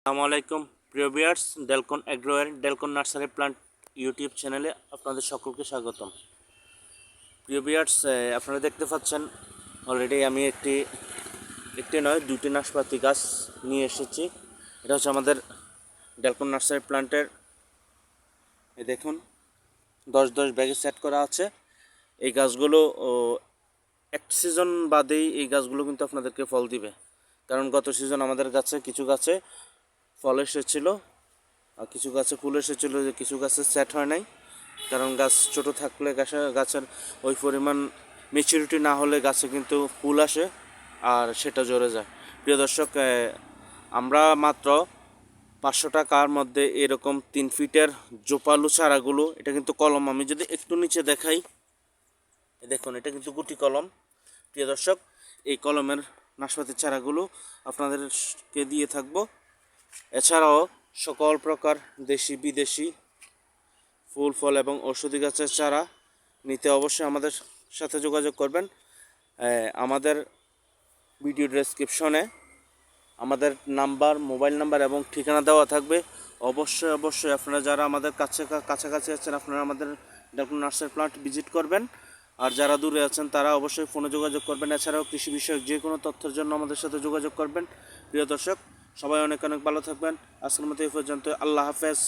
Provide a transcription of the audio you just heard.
আসসালামু আলাইকুম প্রিয় ভিউয়ার্স, ডেলকন অ্যাগ্রোয়ের ডেলকন নার্সারি প্লান্ট ইউটিউব চ্যানেলে আপনাদের সকলকে স্বাগতম। প্রিয় ভিউয়ার্স, আপনারা দেখতে পাচ্ছেন অলরেডি আমি একটি নয় দুটি নাশপাতি গাছ নিয়ে এসেছি। এটা হচ্ছে আমাদের ডেলকন নার্সারি প্লান্টের, এই দেখুন 10-10 ব্যাগে সেট করা আছে। এই গাছগুলো এক সিজন বাদেই এই গাছগুলো কিন্তু আপনাদেরকে ফল দিবে, কারণ গত সিজন আমাদের গাছে কিছু গাছে ফল এসেছিল আর কিছু গাছে ফুল এসেছিলো, যে কিছু গাছে সেট হয় নাই, কারণ গাছ ছোট থাকলে গাছের ওই পরিমাণ ম্যাচুরিটি না হলে গাছে কিন্তু ফুল আসে আর সেটা ঝরে যায়। প্রিয় দর্শক, আমরা মাত্র 500 টাকার মধ্যে এরকম 3 ফিটের জোপালু চারাগুলো, এটা কিন্তু কলম, আমি যদি একটু নিচে দেখাই, দেখুন এটা কিন্তু গুটি কলম। প্রিয় দর্শক, এই কলমের নাশপাতির চারাগুলো আপনাদেরকে দিয়ে থাকবো। এছাড়াও সকল প্রকার দেশি বিদেশি ফুল ফল এবং ঔষধি গাছের চারা নিতে অবশ্যই আমাদের সাথে যোগাযোগ করবেন। আমাদের ভিডিও ডেসক্রিপশনে আমাদের নাম্বার, মোবাইল নাম্বার এবং ঠিকানা দেওয়া থাকবে। অবশ্যই আপনারা যারা আমাদের কাছাকাছি আছেন, আপনারা আমাদের ডেলকন নার্সারি প্লান্ট ভিজিট করবেন, আর যারা দূরে আছেন তারা অবশ্যই ফোনে যোগাযোগ করবেন। এছাড়াও কৃষি বিষয়ক যে কোনো তথ্যের জন্য আমাদের সাথে যোগাযোগ করবেন। প্রিয় দর্শক, সবাই অনেক ভালো থাকবেন। আজকের মতো এই পর্যন্ত, আল্লাহ হাফেজ।